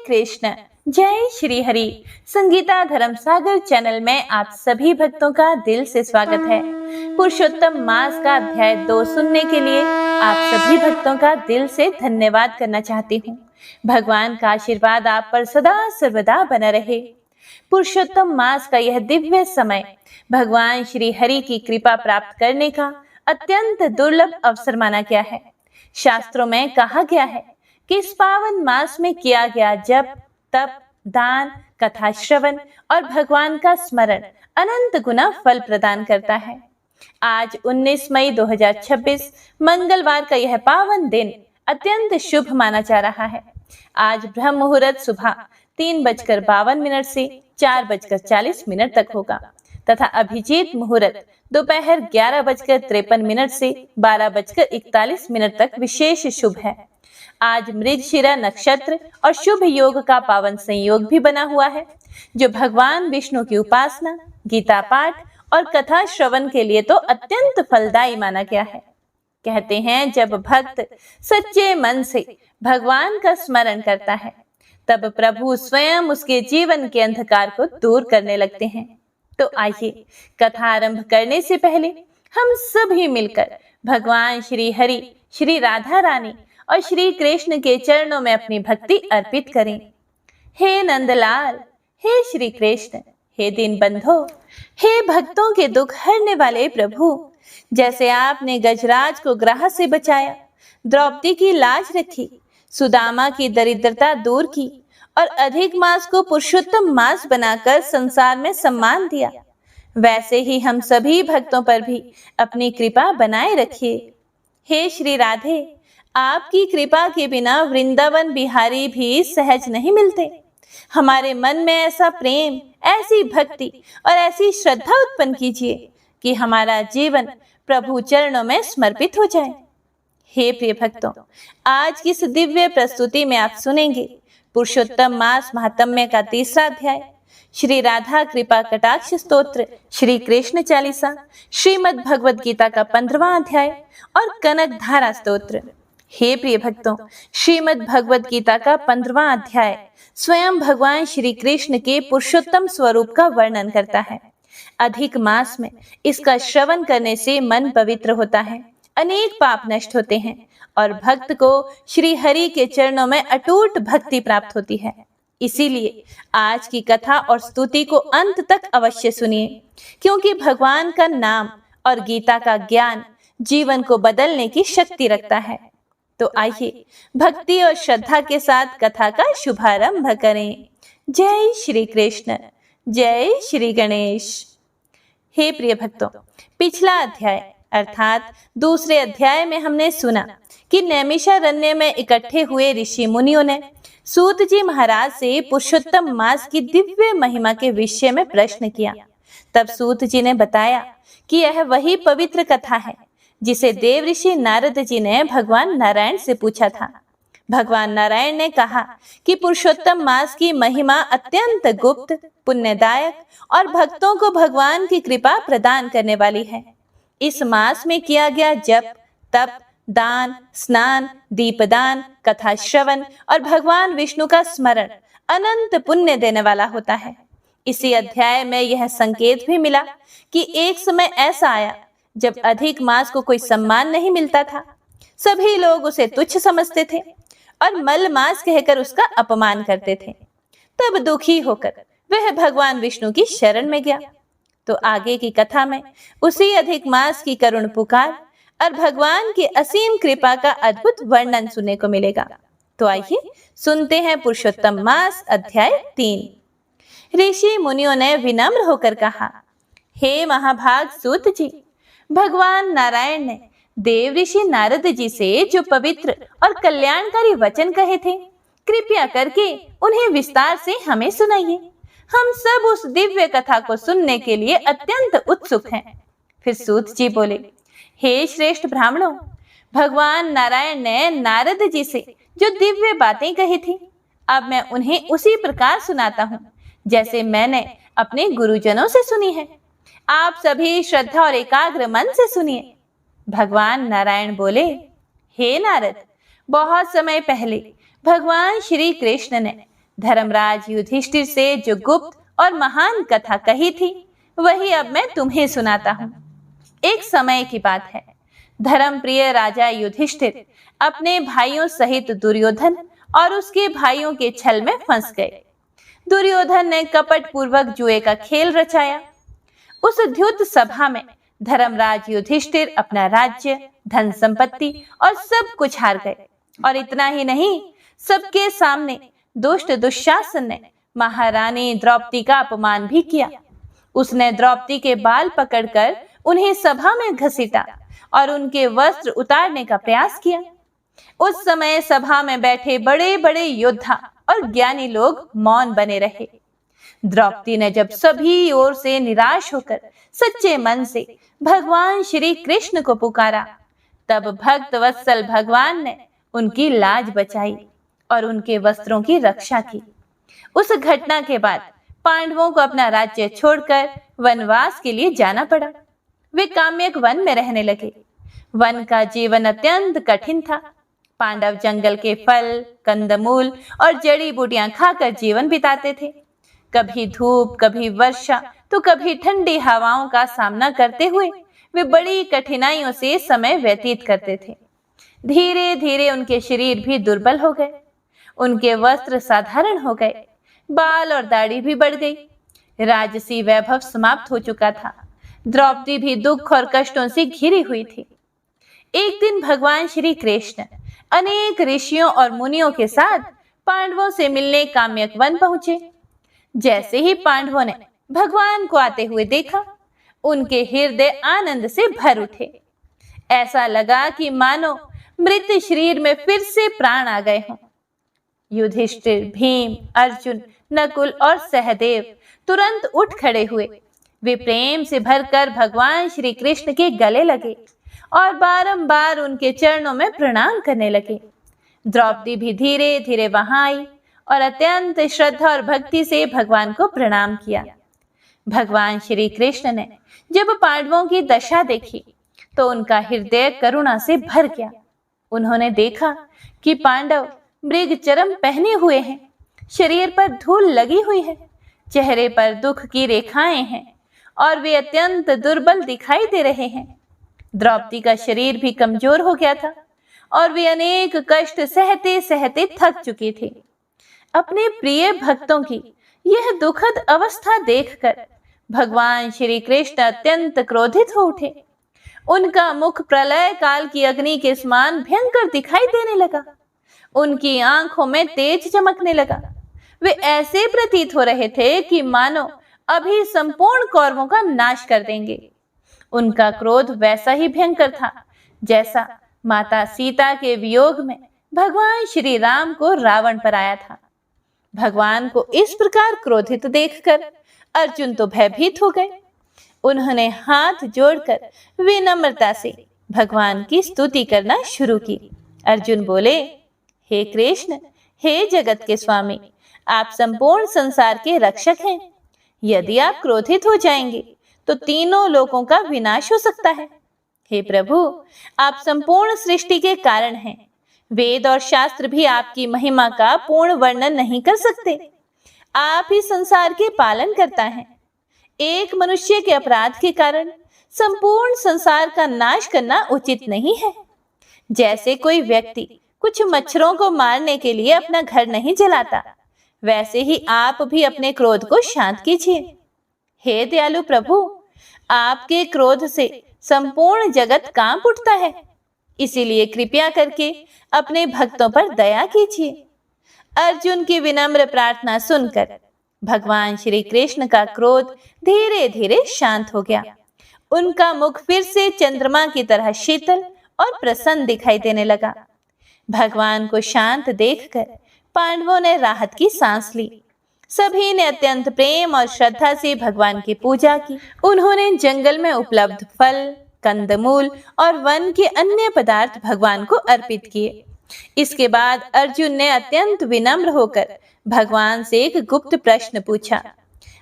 कृष्ण। जय श्री हरि। संगीता धर्म सागर चैनल में आप सभी भक्तों का दिल से स्वागत है। पुरुषोत्तम मास का अध्याय 2 सुनने के लिए आप सभी भक्तों का दिल से धन्यवाद करना चाहती हूँ। भगवान का आशीर्वाद आप पर सदा सर्वदा बना रहे। पुरुषोत्तम मास का यह दिव्य समय भगवान श्री हरि की कृपा प्राप्त करने का अत्यंत दुर्लभ अवसर माना गया है। शास्त्रों में कहा गया है कि इस पावन मास में किया गया जप, तप, दान, कथा श्रवण और भगवान का स्मरण अनंत गुना फल प्रदान करता है। आज 19 मई 2026 मंगलवार का यह पावन दिन अत्यंत शुभ माना जा रहा है। आज ब्रह्म मुहूर्त सुबह 3:52 से 4:40 तक होगा तथा अभिजीत मुहूर्त दोपहर 11:53 से 12:41 तक विशेष शुभ है। आज मृगशिरा नक्षत्र और शुभ योग का पावन संयोग भी बना हुआ है, जो भगवान विष्णु की उपासना, गीता पाठ और कथा श्रवण के लिए तो अत्यंत फलदायी माना गया है। कहते हैं जब भक्त सच्चे मन से भगवान का स्मरण करता है, तब प्रभु स्वयं उसके जीवन के अंधकार को दूर करने लगते हैं। तो आइए कथा आरंभ करने से पहले हम सभी मिलकर भगवान श्री हरि, श्री राधा रानी और श्री कृष्ण के चरणों में अपनी भक्ति अर्पित करें। हे नंदलाल, हे श्री कृष्ण, हे दीन बंधो, हे भक्तों के दुख हरने वाले प्रभु, जैसे आपने गजराज को ग्राह से बचाया, द्रौपदी की लाज रखी, सुदामा की दरिद्रता दूर की और अधिक मास को पुरुषोत्तम मास बनाकर संसार में सम्मान दिया, वैसे ही हम सभी भक्तों पर भी अपनी कृपा बनाए रखिए। हे श्री राधे, आपकी कृपा के बिना वृंदावन बिहारी भी सहज नहीं मिलते। हमारे मन में ऐसा प्रेम, ऐसी भक्ति और ऐसी श्रद्धा उत्पन्न कीजिए कि हमारा जीवन प्रभु चरणों में समर्पित हो जाए। हे प्रिय भक्तों, आज की इस दिव्य प्रस्तुति में आप सुनेंगे पुरुषोत्तम मास महात्म्य का 3रा अध्याय, श्री राधा कृपा कटाक्ष स्तोत्र, श्री कृष्ण चालीसा, श्रीमद् भगवद गीता का 15वां अध्याय और कनक धारा स्तोत्र। हे प्रिय भक्तों, श्रीमद् भगवद गीता का 15वां अध्याय स्वयं भगवान श्री कृष्ण के पुरुषोत्तम स्वरूप का वर्णन करता है। अधिक मास में इसका श्रवण करने से मन पवित्र होता है, अनेक पाप नष्ट होते हैं और भक्त को श्री हरि के चरणों में अटूट भक्ति प्राप्त होती है। इसीलिए आज की कथा और स्तुति को अंत तक अवश्य सुनिए, क्योंकि भगवान का नाम और गीता का ज्ञान जीवन को बदलने की शक्ति रखता है। तो आइए भक्ति और श्रद्धा के साथ कथा का शुभारंभ करें। जय श्री कृष्ण, जय श्री गणेश। हे प्रिय भक्तों, पिछला अध्याय अर्थात दूसरे अध्याय में हमने सुना कि नैमिषारण्य में इकट्ठे हुए ऋषि मुनियों ने सूत जी महाराज से पुरुषोत्तम मास की दिव्य महिमा के विषय में प्रश्न किया। तब सूत जी ने बताया कि यह वही पवित्र कथा है जिसे देव ऋषि नारद जी ने भगवान नारायण से पूछा था। भगवान नारायण ने कहा कि पुरुषोत्तम मास की महिमा अत्यंत गुप्त, पुण्यदायक और भक्तों को भगवान की कृपा प्रदान करने वाली है। इस मास में किया गया जप, तप, दान, स्नान, दीपदान, कथा श्रवण और भगवान विष्णु का स्मरण अनंत पुण्य देने वाला होता है। इसी अध्याय में यह संकेत भी मिला कि एक समय ऐसा आया जब अधिक मास को कोई सम्मान नहीं मिलता था। सभी लोग उसे तुच्छ समझते थे और मल मास कहकर उसका अपमान करते थे। तब दुखी होकर वह भगवान विष्णु की शरण में गया। तो आगे की कथा में उसी अधिक मास की करुण पुकार और भगवान की असीम कृपा का अद्भुत वर्णन सुनने को मिलेगा। तो आइए सुनते हैं पुरुषोत्तम मास अध्याय 3। ऋषि मुनियों ने विनम्र होकर कहा, हे महाभाग सूत जी, भगवान नारायण ने देव ऋषि नारद जी से जो पवित्र और कल्याणकारी वचन कहे थे, कृपया करके उन्हें विस्तार से हमें सुनाइए। हम सब उस दिव्य कथा को सुनने के लिए अत्यंत उत्सुक हैं। फिर सूत जी बोले, हे श्रेष्ठ ब्राह्मणों, भगवान नारायण ने नारद जी से जो दिव्य बातें कही थी, अब मैं उन्हें उसी प्रकार सुनाता हूँ जैसे मैंने अपने गुरुजनों से सुनी है। आप सभी श्रद्धा और एकाग्र मन से सुनिए। भगवान नारायण बोले, हे नारद, बहुत समय पहले भगवान श्री कृष्ण ने धर्मराज युधिष्ठिर से जो गुप्त और महान कथा कही थी वही अब मैं तुम्हें सुनाता हूँ। एक समय की बात है। धर्मप्रिय राजा युधिष्ठिर अपने भाइयों सहित दुर्योधन और उसके भाइयों के छल में फंस गए। दुर्योधन ने कपट पूर्वक जुए का खेल रचाया। उस द्युत सभा में धर्मराज युधिष्ठिर अपना राज्य, धन संपत्ति और सब कुछ हार गए। और इतना ही नहीं, सबके सामने दुष्ट दुशासन ने महारानी द्रौपदी का अपमान भी किया। उसने द्रौपदी के बाल पकड़कर उन्हें सभा में घसीटा और उनके वस्त्र उतारने का प्रयास किया। उस समय सभा में बैठे बड़े बड़े योद्धा और ज्ञानी लोग मौन बने रहे। द्रौपदी ने जब सभी ओर से निराश होकर सच्चे मन से भगवान श्री कृष्ण को पुकारा, तब भक्त वत्सल भगवान ने उनकी लाज बचाई और उनके वस्त्रों की रक्षा की। उस घटना के बाद पांडवों को अपना राज्य छोड़कर वनवास के लिए जाना पड़ा। वे काम्यक वन में रहने लगे। वन का जीवन अत्यंत कठिन था। पांडव जंगल के फल, कंदमूल और जड़ी बूटियां खाकर जीवन बिताते थे। कभी धूप, कभी वर्षा तो कभी ठंडी हवाओं का सामना करते हुए वे बड़ी कठिनाइयों से समय व्यतीत करते थे। धीरे धीरे उनके शरीर भी दुर्बल हो गए। उनके वस्त्र साधारण हो गए, बाल और दाढ़ी भी बढ़ गई। राजसी वैभव समाप्त हो चुका था। द्रौपदी भी दुख और कष्टों से घिरी हुई थी। एक दिन भगवान श्री कृष्ण अनेक ऋषियों और मुनियों के साथ पांडवों से मिलने काम्यक वन पहुंचे। जैसे ही पांडवों ने भगवान को आते हुए देखा, उनके हृदय आनंद से भर उठे। ऐसा लगा कि मानो मृत शरीर में फिर से प्राण आ गए हों। युधिष्ठिर, भीम, अर्जुन, नकुल और सहदेव तुरंत उठ खड़े हुए। वे प्रेम से भरकर भगवान श्री कृष्ण के गले लगे और बारंबार उनके चरणों में प्रणाम करने लगे। द्रौपदी भी धीरे धीरे वहां आई और अत्यंत श्रद्धा और भक्ति से भगवान को प्रणाम किया। भगवान श्री कृष्ण ने जब पांडवों की दशा देखी तो उनका हृदय करुणा से भर गया। उन्होंने देखा कि पांडव मृग चरम पहने हुए हैं, शरीर पर धूल लगी हुई है, चेहरे पर दुख की रेखाएं हैं और वे अत्यंत दुर्बल दिखाई दे रहे हैं। द्रौपदी का शरीर भी कमजोर हो गया था और वे अनेक कष्ट सहते सहते थक चुकी थी। अपने प्रिय भक्तों की यह दुखद अवस्था देखकर भगवान श्री कृष्ण अत्यंत क्रोधित हो उठे। उनका मुख प्रलय काल की अग्नि के समान भयंकर दिखाई देने लगा। उनकी आंखों में तेज चमकने लगा। वे ऐसे प्रतीत हो रहे थे कि मानो अभी संपूर्ण कौरवों का नाश कर देंगे। उनका क्रोध वैसा ही भयंकर था जैसा माता सीता के वियोग में भगवान श्री राम को रावण पर आया था। भगवान को इस प्रकार क्रोधित देखकर अर्जुन तो भयभीत हो गए। उन्होंने हाथ जोड़कर विनम्रता से भगवान की स्तुति करना शुरू की। अर्जुन बोले, हे कृष्ण, हे जगत के स्वामी, आप संपूर्ण संसार के रक्षक हैं। यदि आप क्रोधित हो जाएंगे तो तीनों लोकों का विनाश हो सकता है। हे प्रभु, आप संपूर्ण सृष्टि के कारण हैं। वेद और शास्त्र भी आपकी महिमा का पूर्ण वर्णन नहीं कर सकते। आप ही संसार के पालन करता है। एक मनुष्य के अपराध के कारण संपूर्ण संसार का नाश करना उचित नहीं है। जैसे कोई व्यक्ति कुछ मच्छरों को मारने के लिए अपना घर नहीं जलाता, वैसे ही आप भी अपने क्रोध को शांत कीजिए। हे दयालु प्रभु, आपके क्रोध से संपूर्ण जगत कांप उठता है। इसीलिए कृपया करके अपने भक्तों पर दया कीजिए। अर्जुन की विनम्र प्रार्थना सुनकर भगवान श्री कृष्ण का क्रोध धीरे धीरे शांत हो गया। उनका मुख फिर से चंद्रमा की तरह शीतल और प्रसन्न दिखाई देने लगा। भगवान को शांत देखकर पांडवों ने राहत की सांस ली। सभी ने अत्यंत प्रेम और श्रद्धा से भगवान की पूजा की। उन्होंने जंगल में उपलब्ध फल, कंदमूल और वन के अन्य पदार्थ भगवान को अर्पित किए। इसके बाद अर्जुन ने अत्यंत विनम्र होकर भगवान से एक गुप्त प्रश्न पूछा।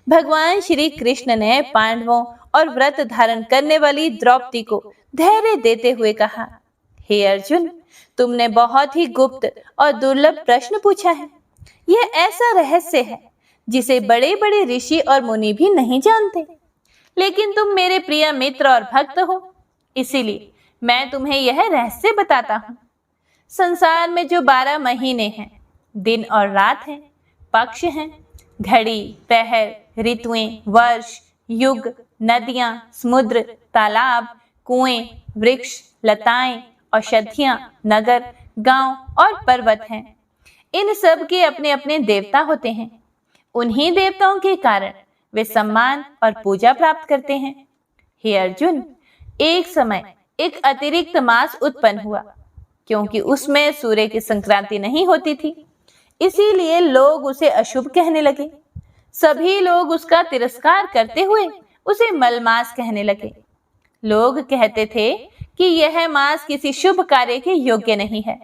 भगवान श्री कृष्ण ने पांडवों और व्रत धारण करने वाली द्रौपदी को धैर्य देते हुए कहा, हे अर्जुन, तुमने बहुत ही गुप्त और दुर्लभ प्रश्न पूछा है। यह ऐसा रहस्य है जिसे बड़े बड़े ऋषि और मुनि भी नहीं जानते, लेकिन तुम मेरे प्रिय मित्र और भक्त हो, इसीलिए मैं तुम्हें यह रहस्य बताता हूँ। संसार में जो 12 महीने हैं, दिन और रात हैं, पक्ष हैं, घड़ी, पहर, ऋतुएं, वर्ष, युग, नदियां, समुद्र, तालाब, कुएं, वृक्ष, लताएं, औषधियां, नगर, गांव और पर्वत हैं। इन सब के अपने अपने देवता होते हैं। उन्हीं देवताओं के कारण वे सम्मान और पूजा प्राप्त करते हैं। हे अर्जुन, एक समय एक अतिरिक्त मास उत्पन्न हुआ, क्योंकि उसमें सूर्य की संक्रांति नहीं होती थी, इसीलिए लोग उसे अशुभ कहने लगे। सभी लोग उसका तिरस्कार करते हुए उसे मलमास कहने लगे। लोग कहते थे कि यह मास किसी शुभ कार्य के योग्य नहीं है।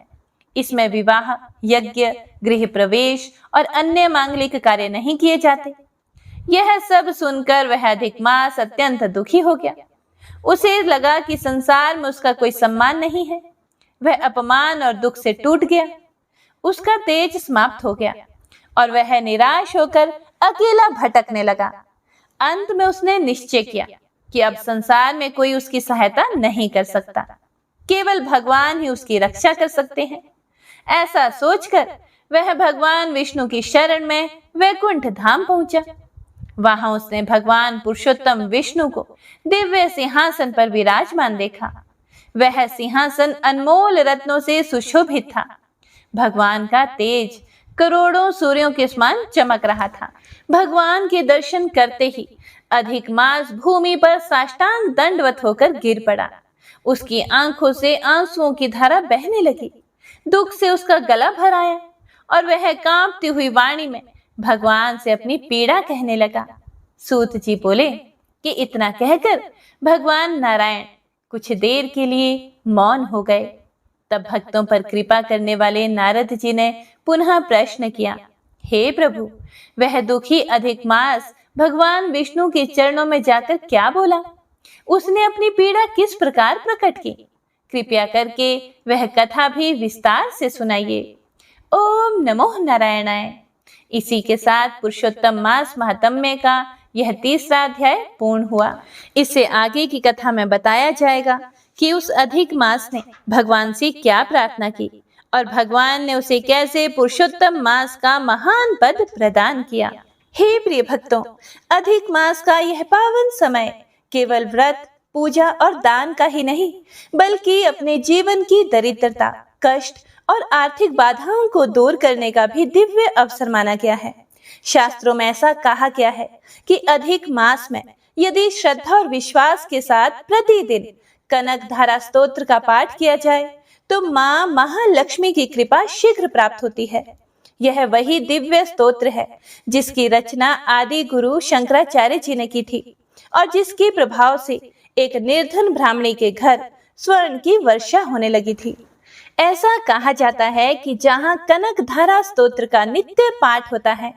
इसमें विवाह, यज्ञ, गृह प्रवेश और अन्य मांगलिक कार्य नहीं किए जाते। यह सब सुनकर वह अधिक मास अत्यंत दुखी हो गया। उसे लगा कि संसार में उसका कोई सम्मान नहीं है। वह अपमान और दुख से टूट गया। उसका तेज समाप्त हो गया और वह निराश होकर अकेला भटकने लगा। अंत में उसने निश्चय किया कि अब संसार में कोई उसकी सहायता नहीं कर सकता, केवल भगवान ही उसकी रक्षा कर सकते हैं। ऐसा सोचकर वह भगवान विष्णु की शरण में वैकुंठ धाम पहुंचा। वहां उसने भगवान पुरुषोत्तम विष्णु को दिव्य सिंहासन पर विराजमान देखा। वह सिंहासन अनमोल रत्नों से सुशोभित था। भगवान का तेज करोड़ों सूर्यों के समान चमक रहा था। भगवान के दर्शन करते ही अधिक मास भूमि पर साष्टांग दंडवत होकर गिर पड़ा। उसकी आंखों से आंसुओं की धारा बहने लगी। दुख से उसका गला भर आया और वह कांपती हुई वाणी में भगवान से अपनी पीड़ा कहने लगा। सूत जी बोले कि इतना कहकर भगवान नारायण कुछ देर के लिए मौन हो गए। तब भक्तों पर कृपा करने वाले नारद जी ने पुनः प्रश्न किया, हे प्रभु, वह दुखी अधिक मास भगवान विष्णु के चरणों में जाकर क्या बोला? उसने अपनी पीड़ा किस प्रकार प्रकट की? कृपया करके वह कथा भी विस्तार से सुनाइए। ओम नमो नारायणाय। इसी के साथ पुरुषोत्तम मास महात्म्य का यह 3रा अध्याय पूर्ण हुआ। इससे आगे की कथा में बताया जाएगा कि उस अधिक मास ने भगवान से क्या प्रार्थना की और भगवान ने उसे कैसे पुरुषोत्तम मास का महान पद प्रदान किया। हे प्रिय भक्तों, अधिक मास का यह पावन समय केवल व्रत, पूजा और दान का ही नहीं, बल्कि अपने जीवन की दरिद्रता, कष्ट और आर्थिक बाधाओं को दूर करने का भी दिव्य अवसर माना गया है। शास्त्रों में ऐसा कहा गया है कि अधिक मास में यदि श्रद्धा और विश्वास के साथ प्रतिदिन कनक धारा स्तोत्र का पाठ किया जाए तो माँ महालक्ष्मी की कृपा शीघ्र प्राप्त होती है। यह वही दिव्य स्तोत्र है जिसकी रचना आदि गुरु शंकराचार्य जी ने की थी और जिसके प्रभाव से एक निर्धन ब्राह्मणी के घर स्वर्ण की वर्षा होने लगी थी। ऐसा कहा जाता है कि जहाँ कनक धारा स्तोत्र का नित्य पाठ होता है,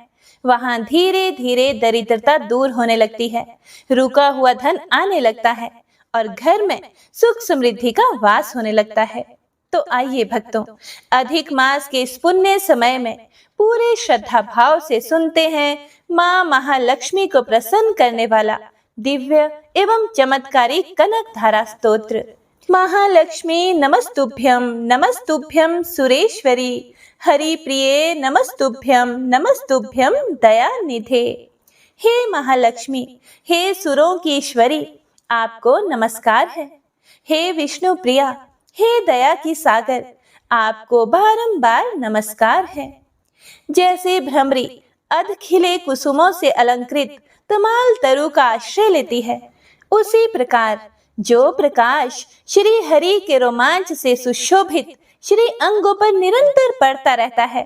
वहां धीरे धीरे दरिद्रता दूर होने लगती है, रुका हुआ धन आने लगता है और घर में सुख समृद्धि का वास होने लगता है। तो आइए भक्तों, अधिक मास के इस पुण्य समय में पूरे श्रद्धा भाव से सुनते हैं माँ महालक्ष्मी को प्रसन्न करने वाला दिव्य एवं चमत्कारी कनक धारा स्तोत्र। महालक्ष्मी नमस्तुभ्यं नमस्तुभ्यं सुरेश्वरी, हरि प्रिये नमस्तुभ्यं नमस्तुभ्यं दयानिधे। हे महालक्ष्मी, हे सुरों की ईश्वरी, आपको नमस्कार है। हे विष्णु प्रिया, हे दया की सागर, आपको बारंबार नमस्कार है। जैसे भ्रमरी अध खिले कुसुमों से अलंकृत तमाल तरु का आश्रय लेती है, उसी प्रकार जो प्रकाश श्री हरि के रोमांच से सुशोभित श्री अंगों पर निरंतर पड़ता रहता है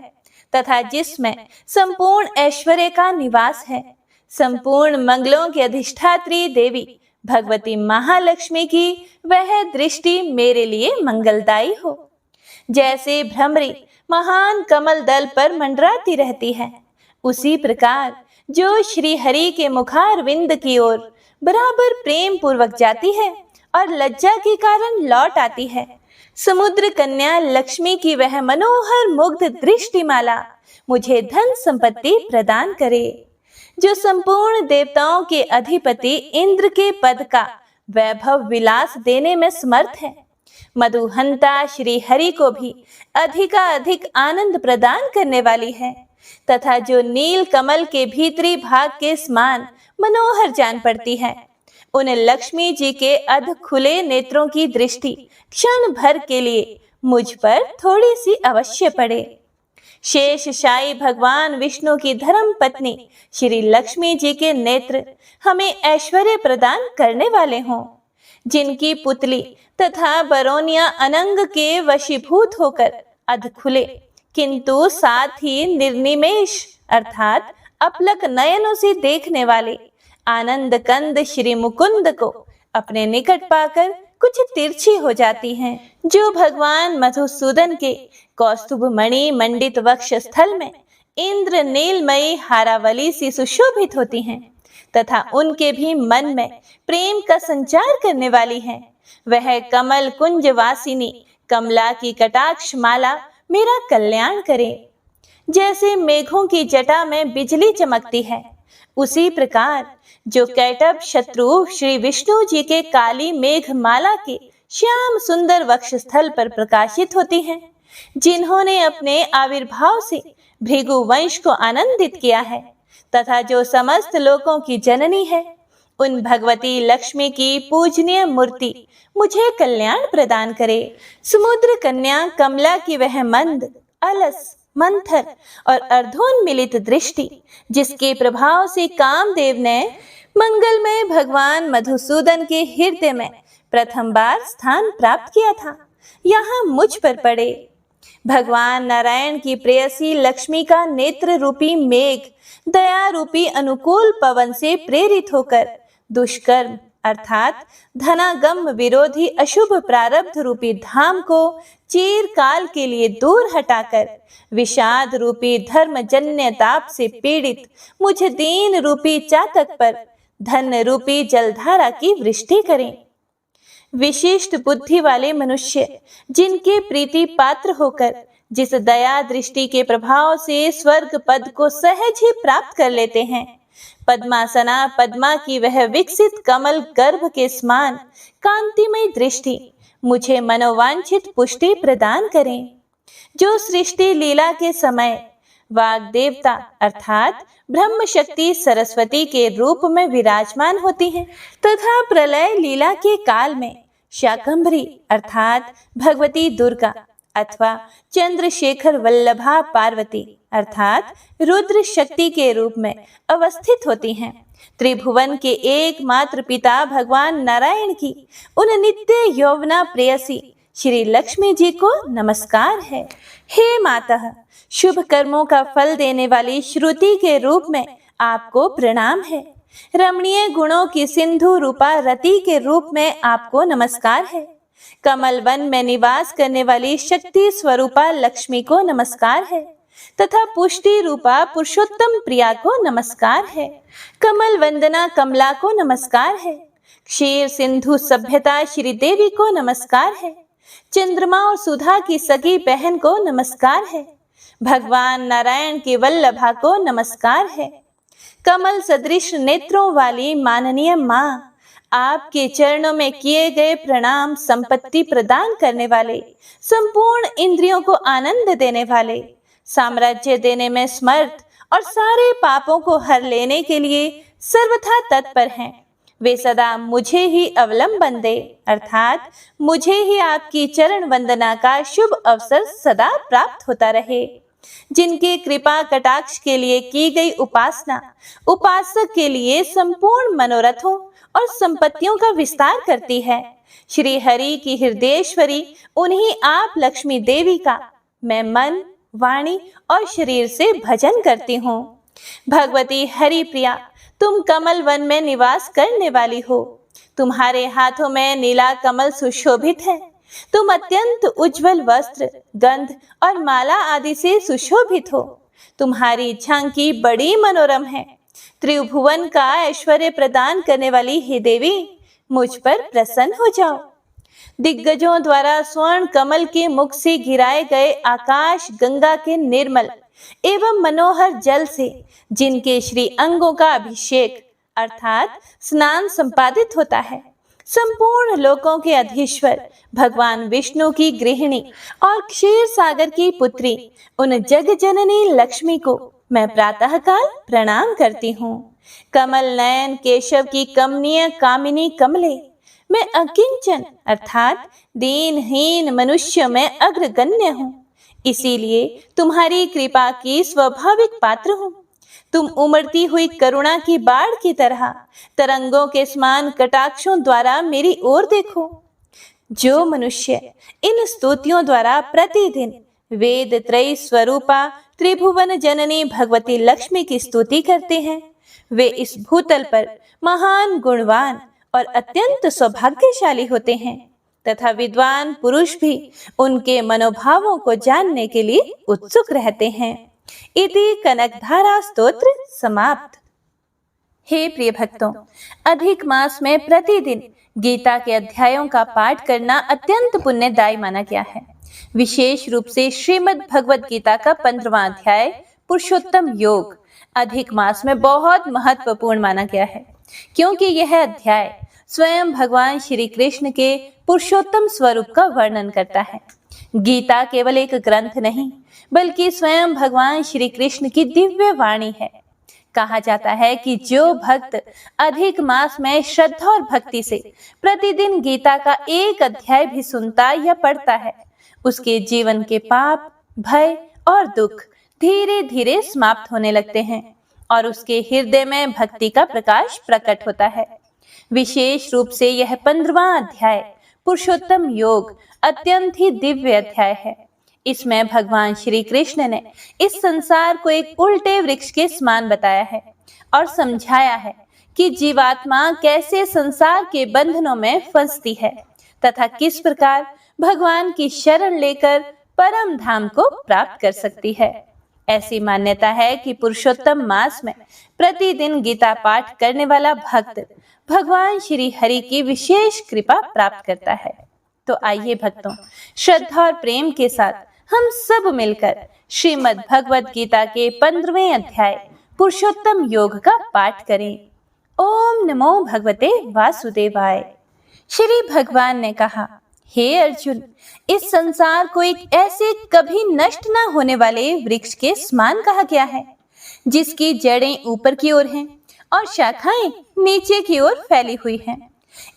तथा जिसमें संपूर्ण ऐश्वर्य का निवास है, संपूर्ण मंगलों की अधिष्ठात्री देवी भगवती महालक्ष्मी की वह दृष्टि मेरे लिए मंगलदायी हो। जैसे भ्रमरी महान कमल दल पर मंडराती रहती है, उसी प्रकार जो श्री हरि के मुखारविंद की ओर बराबर प्रेम पूर्वक जाती है और लज्जा के कारण लौट आती है, समुद्र कन्या लक्ष्मी की वह मनोहर मुग्ध दृष्टिमाला मुझे धन संपत्ति प्रदान करे, जो संपूर्ण देवताओं के अधिपति इंद्र के पद का वैभव विलास देने में समर्थ है। मधुहंता श्री हरि को भी अधिकाधिक आनंद प्रदान करने वाली है तथा जो नील कमल के भीतरी भाग के समान मनोहर जान पड़ती है। उन लक्ष्मी जी के अध खुले नेत्रों की दृष्टि क्षण भर के लिए मुझ पर थोड़ी सी अवश्य पड़े। शेष शाही भगवान विष्णु की धर्म पत्नी श्री लक्ष्मी जी के नेत्र हमें ऐश्वर्य प्रदान करने वाले हों, जिनकी पुतली तथा बरौनिया अनंग के वशीभूत होकर अध खुले किंतु साथ ही निर्निमेष अर्थात अपलक नयनों से देखने वाले आनंद कंद श्री मुकुंद को अपने निकट पाकर कुछ तिरछी हो जाती हैं, जो भगवान मधुसूदन के कौस्तुभ मणि मंडित वक्ष स्थल में इंद्र नीलमयी हारावली सी सुशोभित होती हैं तथा उनके भी मन में प्रेम का संचार करने वाली हैं। वह कमल कुंज वासिनी कमला की कटाक्ष माला मेरा कल्याण करे। जैसे मेघों की जटा में बिजली चमकती है, उसी प्रकार जो कैटभ शत्रु श्री विष्णु जी के काली मेघ माला के श्याम सुंदर वक्षस्थल पर प्रकाशित होती हैं, जिन्होंने अपने आविर्भाव से भृगु वंश को आनंदित किया है तथा जो समस्त लोकों की जननी है, उन भगवती लक्ष्मी की पूजनीय मूर्ति मुझे कल्याण प्रदान करे। समुद्र कन्या कमला की वह मंद अलस मंथर और अर्धोन्मिलित दृष्टि, जिसके प्रभाव से कामदेव ने मंगलमय भगवान मधुसूदन के हृदय में प्रथम बार स्थान प्राप्त किया था, यहाँ मुझ पर पड़े। भगवान नारायण की प्रेयसी लक्ष्मी का नेत्र रूपी मेघ दया रूपी अनुकूल पवन से प्रेरित होकर दुष्कर्म अर्थात धनागम विरोधी अशुभ प्रारब्ध रूपी धाम को चिरकाल के लिए दूर हटाकर विषाद रूपी धर्मजन्य ताप से पीड़ित मुझ दीन रूपी चातक पर धन रूपी जलधारा की वृष्टि करें। विशिष्ट बुद्धि वाले मनुष्य जिनके प्रीति पात्र होकर जिस दया दृष्टि के प्रभाव से स्वर्ग पद को सहज ही प्राप्त कर लेते हैं, पद्मासना पद्मा की वह विकसित कमल गर्भ के समान कांतिमय दृष्टि मुझे मनोवांछित पुष्टि प्रदान करें। जो सृष्टि लीला के समय वाग देवता अर्थात ब्रह्म शक्ति सरस्वती के रूप में विराजमान होती हैं तथा प्रलय लीला के काल में शाकंभरी अर्थात भगवती दुर्गा अथवा चंद्रशेखर वल्लभा पार्वती अर्थात रुद्र शक्ति के रूप में अवस्थित होती हैं। त्रिभुवन के एकमात्र पिता भगवान नारायण की उन नित्य यौवना प्रेयसी श्री लक्ष्मी जी को नमस्कार है। हे माता, शुभ कर्मों का फल देने वाली श्रुति के रूप में आपको प्रणाम है। रमणीय गुणों की सिंधु रूपा रति के रूप में आपको नमस्कार है। कमल वन में निवास करने वाली शक्ति स्वरूपा लक्ष्मी को नमस्कार है तथा पुष्टि रूपा पुरुषोत्तम प्रिया को नमस्कार है। कमल वंदना कमला को नमस्कार है। क्षीर सिंधु सभ्यता श्री देवी को नमस्कार है। चंद्रमा और सुधा की सगी बहन को नमस्कार है। भगवान नारायण की वल्लभा को नमस्कार है। कमल सदृश नेत्रों वाली माननीय माँ, आपके चरणों में किए गए प्रणाम संपत्ति प्रदान करने वाले, संपूर्ण इंद्रियों को आनंद देने वाले, साम्राज्य देने में समर्थ और सारे पापों को हर लेने के लिए सर्वथा तत्पर हैं। वे सदा मुझे ही अवलंबन दे अर्थात मुझे ही आपकी चरण वंदना का शुभ अवसर सदा प्राप्त होता रहे। जिनके कृपा कटाक्ष के लिए की गई उपासना उपासक के लिए संपूर्ण मनोरथों और संपत्तियों का विस्तार करती है। श्री हरि की हृदयेश्वरी उन्हीं आप लक्ष्मी देवी का मैं मन, वाणी और शरीर से भजन करती हूँ। भगवती हरि प्रिया, तुम कमल वन में निवास करने वाली हो। तुम्हारे हाथों में नीला कमल सुशोभित है। तुम अत्यंत उज्जवल वस्त्र, गंध और माला आदि से सुशोभित हो। तुम्हारी झांकी बड़ी मनोरम है। त्रिभुवन का ऐश्वर्य प्रदान करने वाली हे देवी, मुझ पर प्रसन्न हो जाओ। दिग्गजों द्वारा स्वर्ण कमल के मुख से घिराए गए आकाश गंगा के निर्मल एवं मनोहर जल से जिनके श्री अंगों का अभिषेक अर्थात स्नान संपादित होता है, संपूर्ण लोकों के अधीश्वर भगवान विष्णु की गृहिणी और क्षीर सागर की पुत्री उन जग जननी लक्ष्मी को मैं प्रातःकाल प्रणाम करती हूँ। कमल नयन केशव की कमनीय कामिनी कमले, मैं अकिंचन अर्थात दीनहीन मनुष्य में अग्रगण्य हूँ, इसीलिए तुम्हारी कृपा की स्वाभाविक पात्र हूँ। तुम उमड़ती हुई करुणा की बाढ़ की तरह तरंगों के समान कटाक्षों द्वारा मेरी ओर देखो। जो मनुष्य इन स्तुतियों द्वारा प्रतिदिन वेद त्रयी स्वरूपा त्रिभुवन जननी भगवती लक्ष्मी की स्तुति करते हैं, वे इस भूतल पर महान गुणवान और अत्यंत सौभाग्यशाली होते हैं तथा विद्वान पुरुष भी उनके मनोभावों को जानने के लिए उत्सुक रहते हैं। इति कनकधारा स्तोत्र समाप्त। हे प्रिय भक्तों, अधिक मास में प्रतिदिन गीता के अध्यायों का पाठ करना अत्यंत पुण्यदायी माना गया है। विशेष रूप से श्रीमद् भगवद गीता का 15वां अध्याय पुरुषोत्तम योग अधिक मास में बहुत महत्वपूर्ण माना गया है, क्योंकि यह अध्याय स्वयं भगवान श्री कृष्ण के पुरुषोत्तम स्वरूप का वर्णन करता है। गीता केवल एक ग्रंथ नहीं, बल्कि स्वयं भगवान श्री कृष्ण की दिव्य वाणी है। कहा जाता है कि जो भक्त अधिक मास में श्रद्धा और भक्ति से प्रतिदिन गीता का एक अध्याय भी सुनता या पढ़ता है, उसके जीवन के पाप, भय और दुख धीरे धीरे समाप्त होने लगते हैं और उसके हृदय में भक्ति का प्रकाश प्रकट होता है। विशेष रूप से यह 15वां अध्याय पुरुषोत्तम योग अत्यंत ही दिव्य अध्याय है। इसमें भगवान श्री कृष्ण ने इस संसार को एक उल्टे वृक्ष के समान बताया है और समझाया है कि जीवात्मा कैसे संसार के बंधनों में फंसती है तथा किस प्रकार भगवान की शरण लेकर परम धाम को प्राप्त कर सकती है। ऐसी मान्यता है कि पुरुषोत्तम मास में प्रतिदिन गीता पाठ करने वाला भक्त भगवान श्री हरि की विशेष कृपा प्राप्त करता है। तो आइए भक्तों, श्रद्धा और प्रेम के साथ हम सब मिलकर श्रीमद् भगवद गीता के 15वें अध्याय पुरुषोत्तम योग का पाठ करें। ओम नमो भगवते वासुदेवाय। श्री भगवान ने कहा, हे अर्जुन, इस संसार को एक ऐसे कभी नष्ट न होने वाले वृक्ष के समान कहा गया है, जिसकी जड़ें ऊपर की ओर हैं और शाखाएं नीचे की ओर फैली हुई हैं।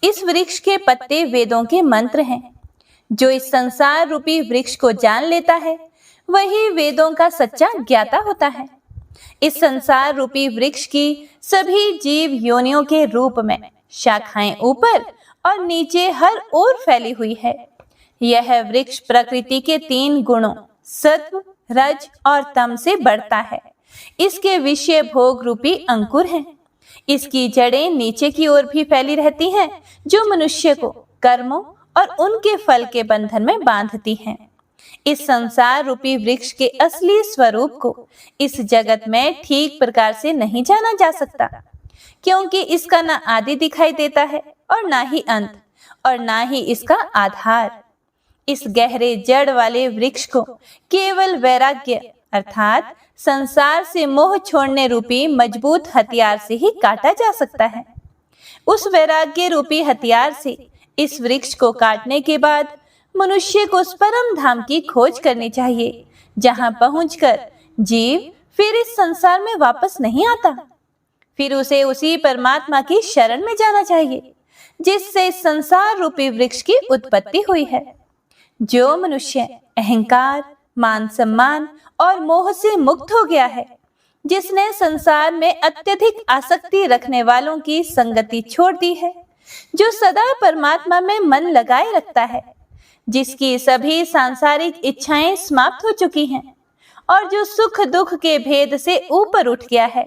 इस वृक्ष के पत्ते वेदों के मंत्र हैं। जो इस संसार रूपी वृक्ष को जान लेता है, वही वेदों का सच्चा ज्ञाता होता है। इस संसार रूपी वृक्ष की सभी जीव योनियों के रूप में शाखाएं ऊपर और नीचे हर ओर फैली हुई है। यह वृक्ष प्रकृति के 3 गुणों सत्व, रज और तम से बढ़ता है। इसके विषय भोग रूपी अंकुर हैं। इसकी जड़ें नीचे की ओर भी फैली रहती हैं, जो मनुष्य को कर्मों और उनके फल के बंधन में बांधती हैं। इस संसार रूपी वृक्ष के असली स्वरूप को इस जगत में ठीक प्रकार से नहीं जाना जा सकता, क्योंकि इसका ना आदि दिखाई देता है और ना ही अंत और ना ही इसका आधार। इस गहरे जड़ वाले वृक्ष को केवल वैराग्य अर्थात संसार से मोह छोड़ने रूपी मजबूत हथियार से ही काटा जा सकता है। उस वैराग्य रूपी हथियार से इस वृक्ष को काटने के बाद मनुष्य को उस परम धाम की खोज करनी चाहिए, जहां पहुंचकर जीव फिर इस संसार में वापस नहीं आता। फिर उसे उसी परमात्मा की शरण में जाना चाहिए, जिससे इस संसार रूपी वृक्ष की उत्पत्ति हुई है। जो मनुष्य अहंकार, मान सम्मान और मोह से मुक्त हो गया है, जिसने संसार में अत्यधिक आसक्ति रखने वालों की संगति छोड़ दी है, जो सदा परमात्मा में मन लगाए रखता है, जिसकी सभी सांसारिक इच्छाएं समाप्त हो चुकी हैं और जो सुख दुख के भेद से ऊपर उठ गया है,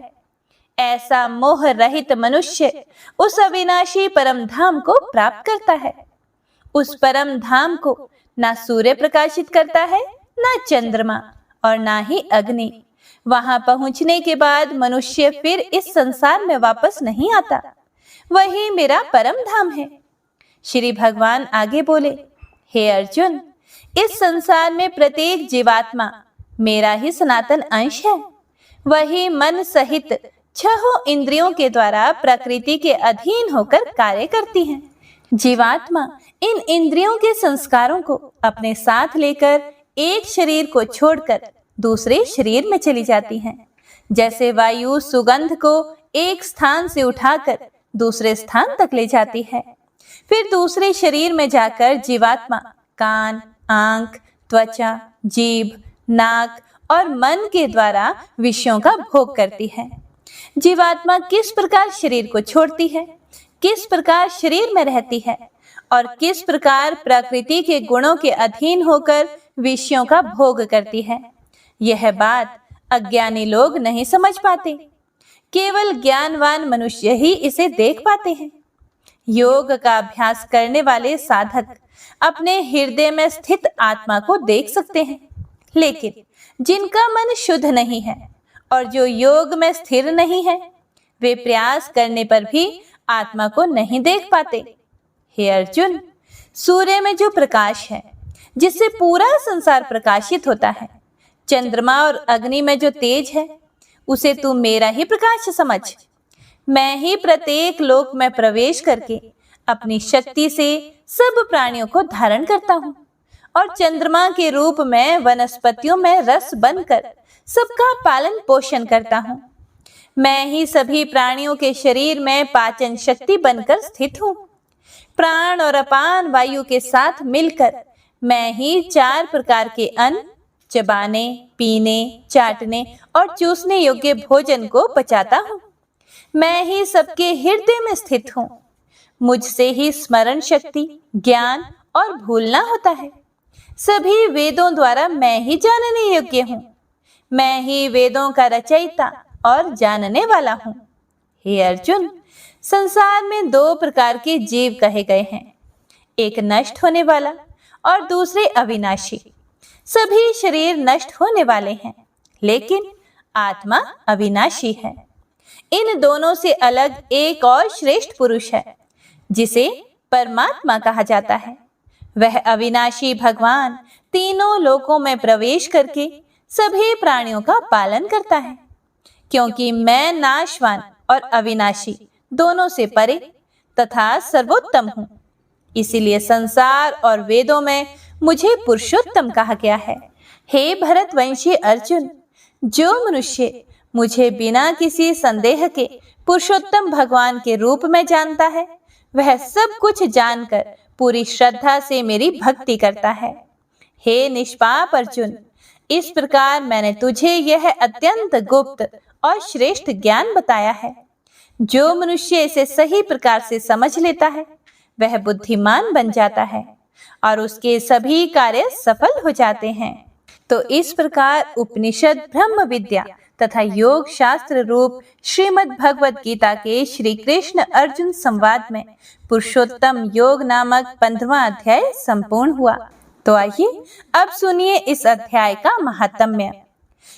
ऐसा मोह रहित मनुष्य उस अविनाशी परम धाम को प्राप्त करता है। उस परम धाम को ना सूर्य प्रकाशित करता है, ना चंद्रमा और ना ही अग्नि। वहां पहुंचने के बाद मनुष्य फिर इस संसार में वापस नहीं आता। वही मेरा परम धाम है। श्री भगवान आगे बोले, हे अर्जुन, इस संसार में प्रत्येक जीवात्मा मेरा ही सनातन अंश है। वही मन सहित छहों इंद्रियों के द्वारा प्रकृति के अधीन होकर कार्य करती हैं। जीवात्मा इन इंद्रियों के संस्कारों को अपने साथ लेकर एक शरीर को छोड़कर दूसरे शरीर में चली जाती हैं। जैसे वायु सुगंध को एक स्थान से उठाकर दूसरे स्थान तक ले जाती है, फिर दूसरे शरीर में जाकर जीवात्मा कान, आंख, त्वचा, जीभ, नाक और मन के द्वारा विषयों का भोग करती है। जीवात्मा किस प्रकार शरीर को छोड़ती है, किस प्रकार शरीर में रहती है और किस प्रकार प्रकृति के गुणों के अधीन होकर विषयों का भोग करती है, यह बात अज्ञानी लोग नहीं समझ पाते। केवल ज्ञानवान मनुष्य ही इसे देख पाते हैं। योग का अभ्यास करने वाले साधक अपने हृदय में स्थित आत्मा को देख सकते हैं, लेकिन जिनका मन शुद्ध नहीं है और जो योग में स्थिर नहीं है, वे प्रयास करने पर भी आत्मा को नहीं देख पाते। हे अर्जुन, सूर्य में जो प्रकाश है जिससे पूरा संसार प्रकाशित होता है, चंद्रमा और अग्नि में जो तेज है, उसे तू मेरा ही प्रकाश समझ। मैं ही प्रत्येक लोक में प्रवेश करके अपनी शक्ति से सब प्राणियों को धारण करता हूँ और चंद्रमा के रूप में वनस्पतियों में रस बनकर सबका पालन पोषण करता हूँ। मैं ही सभी प्राणियों के शरीर में पाचन शक्ति बनकर स्थित हूँ। प्राण और अपान वायु के साथ मिलकर मैं ही 4 प्रकार के अन्न, चबाने, पीने, चाटने और चूसने योग्य भोजन को पचाता हूँ। मैं ही सबके हृदय में स्थित हूँ। मुझसे ही स्मरण शक्ति, ज्ञान और भूलना होता है। सभी वेदों द्वारा मैं ही जानने योग्य हूँ। मैं ही वेदों का रचयिता और जानने वाला हूँ। हे अर्जुन, संसार में 2 प्रकार के जीव कहे गए हैं, एक नष्ट होने वाला और दूसरे अविनाशी। सभी शरीर नष्ट होने वाले हैं, लेकिन आत्मा अविनाशी है। इन दोनों से अलग एक और श्रेष्ठ पुरुष है, जिसे परमात्मा कहा जाता है। वह अविनाशी भगवान तीनों लोकों में प्रवेश करके सभी प्राणियों का पालन करता है, क्योंकि मैं नाशवान और अविनाशी दोनों से परे तथा सर्वोत्तम हूँ। इसीलिए संसार और वेदों में मुझे पुरुषोत्तम कहा गया है। हे भरतवंशी अर्जुन, जो मनुष्य मुझे बिना किसी संदेह के पुरुषोत्तम भगवान के रूप में जानता है, वह सब कुछ जानकर पूरी श्रद्धा से मेरी भक्ति करता है। हे निष्पाप अर्जुन, इस प्रकार मैंने तुझे यह अत्यंत गुप्त और श्रेष्ठ ज्ञान बताया है। जो मनुष्य इसे सही प्रकार से समझ लेता है, वह बुद्धिमान बन जाता है और उसके सभी कार्य सफल हो जाते हैं। तो इस प्रकार उपनिषद, ब्रह्म विद्या तथा योग शास्त्र रूप श्रीमद् भगवद गीता के श्री कृष्ण अर्जुन संवाद में पुरुषोत्तम योग नामक 15वां अध्याय संपूर्ण हुआ। तो आइए अब सुनिए इस अध्याय का महात्म्य।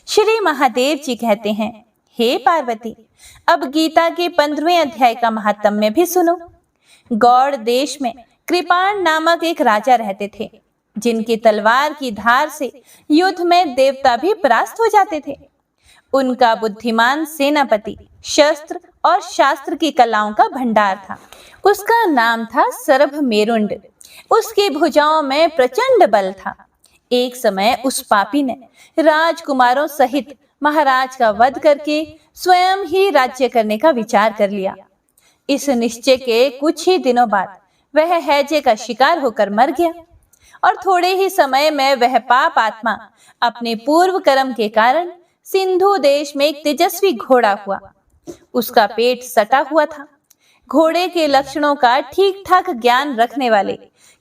श्री महादेव जी कहते हैं, हे पार्वती, अब गीता के 15वें अध्याय का महात्म्य भी सुनो। गौड़ देश में कृपाण नामक एक राजा रहते थे, जिनकी तलवार की धार से युद्ध में देवता भी परास्त हो जाते थे। उनका बुद्धिमान सेनापति शस्त्र और शास्त्र की कलाओं का भंडार था। उसका नाम था सरभ मेरुंड। उसकी भुजाओं में प्रचंड बल था। एक समय उस पापी ने राजकुमारों सहित महाराज का वध करके स्वयं ही राज्य करने का विचार कर लिया। इस निश्चय के कुछ ही दिनों बाद वह हैजे का शिकार होकर मर गया और थोड़े ही समय में वह पाप आत्मा अपने पूर्व कर्म के कारण सिंधु देश में एक तेजस्वी घोड़ा हुआ। उसका पेट सटा हुआ था। घोड़े के लक्षणों का ठीक ठाक ज्ञान रखने वाले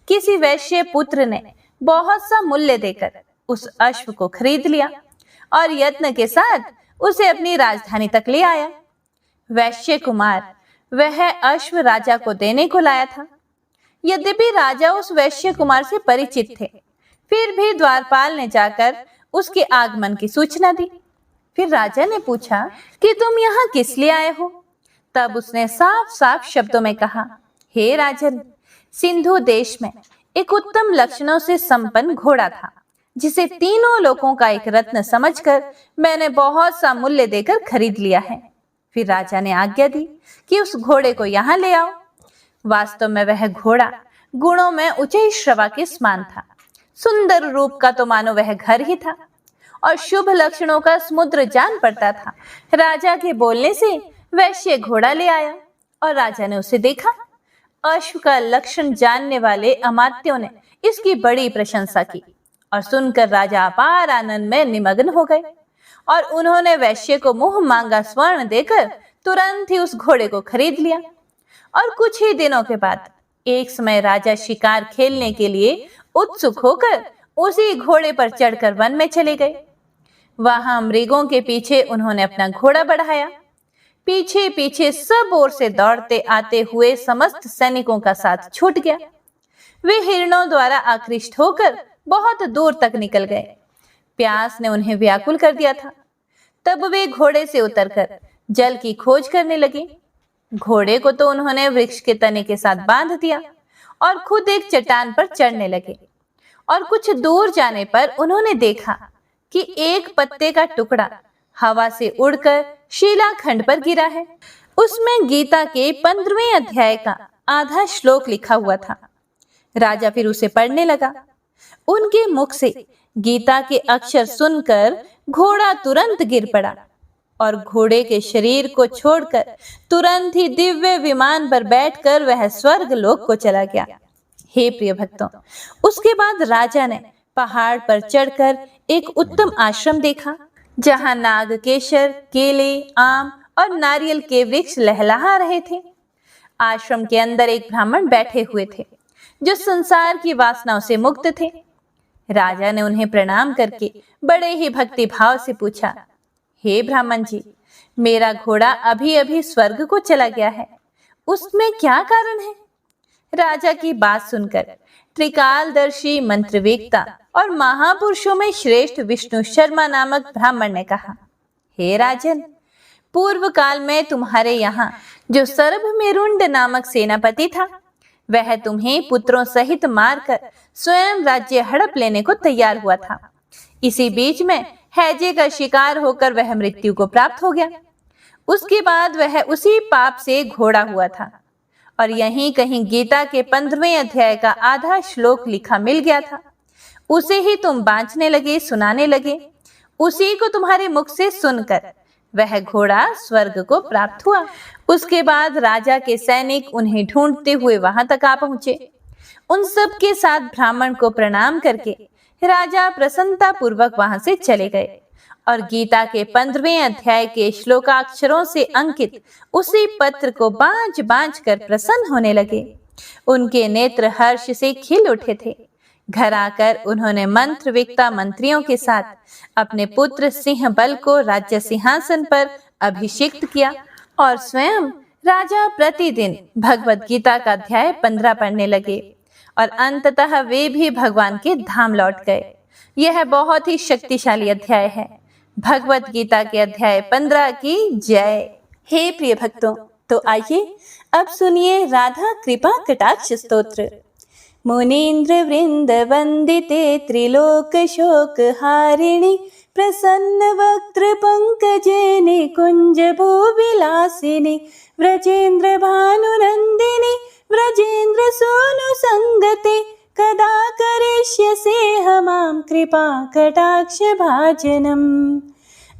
किसी वैश्य पुत्र ने बहुत सा मूल्य देकर उस अश्व को खरीद लिया और यत्न के साथ उसे अपनी राजधानी तक ले आया। वैश्य कुमार वह अश्व राजा को देने को लाया था। यद्यपि राजा उस वैश्य कुमार से परिचित थे, फिर भी द्वारपाल ने जाकर उसके आगमन की सूचना दी। फिर राजा ने पूछा कि तुम यहाँ किस लिए आए हो? तब उसने साफ साफ शब्दों में कहा, हे राजन, सिंधु देश में एक उत्तम लक्षणों से संपन्न घोड़ा था, जिसे तीनों लोगों का एक रत्न समझकर मैंने बहुत सा मूल्य देकर खरीद लिया है। फिर राजा ने आज्ञा दी कि उस घोड़े को यहाँ ले आओ। वास्तव में वह घोड़ा गुणों में उच्च श्रवा के समान था। सुंदर रूप का तो मानो वह घर ही था और शुभ लक्षणों का समुद्र जान पड़ता था। राजा के बोलने से वैश्य घोड़ा ले आया और राजा ने उसे देखा। अश्व का लक्षण जानने वाले अमात्यों ने इसकी बड़ी प्रशंसा की और सुनकर राजा अपार आनंद में निमग्न हो गए और उन्होंने वैश्य को मुंह मांगा स्वर्ण देकर तुरंत ही उस घोड़े को खरीद लिया। और कुछ ही दिनों के बाद एक समय राजा शिकार खेलने के लिए उत्सुक होकर उसी घोड़े पर चढ़कर वन में चले गए। वहां मृगों के पीछे उन्होंने अपना घोड़ा बढ़ाया। पीछे पीछे सब ओर से दौड़ते आते हुए समस्त सैनिकों का साथ छूट गया। वे हिरणों द्वारा आकृष्ट होकर बहुत दूर तक निकल गए। प्यास ने उन्हें व्याकुल कर दिया था। तब वे घोड़े से उतरकर जल की खोज करने लगे। घोड़े को तो उन्होंने वृक्ष के तने के साथ बांध दिया और खुद एक चट्टान पर चढ़ने लगे। और कुछ दूर जाने पर उन्होंने देखा कि एक पत्ते का टुकड़ा हवा से उड़कर शिलाखंड पर गिरा है। उसमें गीता के 15वें अध्याय का आधा श्लोक लिखा हुआ था। राजा फिर उसे पढ़ने लगा। उनके मुख से गीता के अक्षर सुनकर घोड़ा तुरंत गिर पड़ा और घोड़े के शरीर को छोड़कर तुरंत ही दिव्य विमान पर बैठकर वह स्वर्ग लोक को चला गया। हे प्रिय भक्तों, उसके बाद राजा ने पहाड़ पर चढ़कर एक उत्तम आश्रम देखा, जहां नागकेशर, केले, आम और नारियल के वृक्ष लहलहा रहे थे। आश्रम के अंदर एक ब्राह्मण बैठे हुए थे, जो संसार की वासनाओं से मुक्त थे। राजा ने उन्हें प्रणाम करके बड़े ही भक्ति भाव से पूछा, हे ब्राह्मण जी, मेरा घोड़ा अभी अभी स्वर्ग को चला गया है, उसमें क्या कारण है? राजा की बात सुनकर त्रिकालदर्शी, मंत्रवेत्ता और महापुरुषों में श्रेष्ठ विष्णु शर्मा नामक ब्राह्मण ने कहा, हे राजन, पूर्व काल में तुम्हारे यहाँ जो सरभमेरुंड नामक सेनापति था, वह तुम्हें पुत्रों सहित मारकर स्वयं राज्य हड़प लेने को तैयार हुआ था। इसी बीच में हैजे का शिकार होकर वह मृत्यु को प्राप्त हो गया। उसके बाद वह उसी पाप से घोड़ा हुआ था और यहीं कहीं गीता के 15वें अध्याय का आधा श्लोक लिखा मिल गया था। उसे ही तुम बांचने लगे, सुनाने लगे। उसी को तुम्हारे मुख से सुनकर वह घोड़ा स्वर्ग को प्राप्त हुआ। उसके बाद राजा के सैनिक उन्हें ढूंढते हुए वहां तक आ पहुंचे। उन सब के साथ ब्राह्मण को प्रणाम करके राजा प्रसन्नता पूर्वक वहां से चले गए और गीता के 15वें अध्याय के श्लोकाक्षरों से अंकित उसी पत्र को बांझ बांझ कर प्रसन्न होने लगे। उनके नेत्र हर्ष से खिल उठे थे। घर आकर उन्होंने मंत्रविक्ता मंत्रियों के साथ अपने पुत्र सिंहबल को राज्य सिंहासन पर अभिषिक्त किया और स्वयं राजा प्रतिदिन भगवत गीता का अध्याय 15 पढ़ने लगे और अंततः वे भी भगवान के धाम लौट गए। यह बहुत ही शक्तिशाली अध्याय है। भगवत गीता के अध्याय 15 की जय। हे प्रिय भक्तों, तो आइए अब सुनिए राधा कृपा कटाक्ष स्तोत्र। मुनीन्द्र वृंद वंदिते त्रिलोक शोक हारिणी प्रसन्न वक्त्र पंकजे निकुंज भूविलासिनी व्रजेन्द्र भानुनंदिनी व्रजेन्द्र सोनु संगते कदा करिष्यसे हमां कृपा कटाक्ष भाजनम्।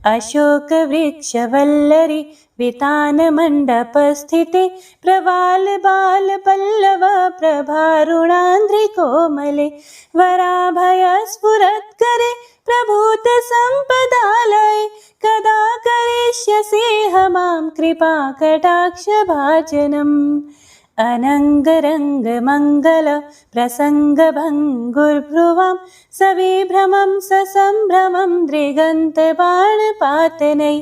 अशोक वृक्ष वल्लरी वितान मंडप स्थिते प्रवाल बाल पल्लव प्रभारुणांध्रि कोमले वराभय स्फुरत् करे प्रभूत संपदालये कदा करिष्यसे हमां कृपा कटाक्ष भाजनम्। अनंगरंग मंगल प्रसंग भंगुर्भ्रुवां सविभ्रमं ससंभ्रमं दृगंत बाणपातनै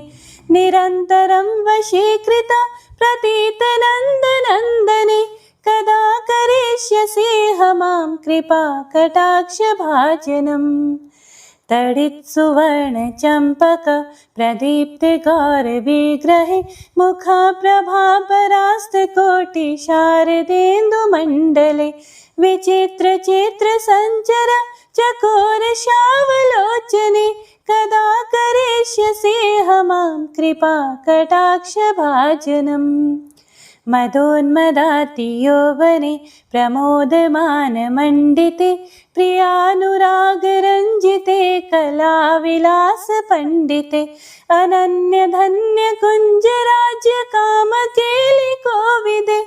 निरन्तरं वशीकृता प्रतीत नंदनंदने कदा करिष्यसे हमां कृपा कटाक्ष भाजनम्। तडित् सुवर्ण चम्पक प्रदीप्त गौरविग्रहे मुखा प्रभा परास्त कोटि शारदेन्दुमण्डले विचित्र चित्र संचर चकोर शावलोचने कदा करिष्यसि मां कृपा कटाक्ष भाजनम्। मदोन्मदाति यौवने प्रमोदमानमण्डिते प्रियानुरागरञ्जिते कलाविलासपण्डिते अनन्यधन्यकुञ्जराज्यकामकेलिकोविदे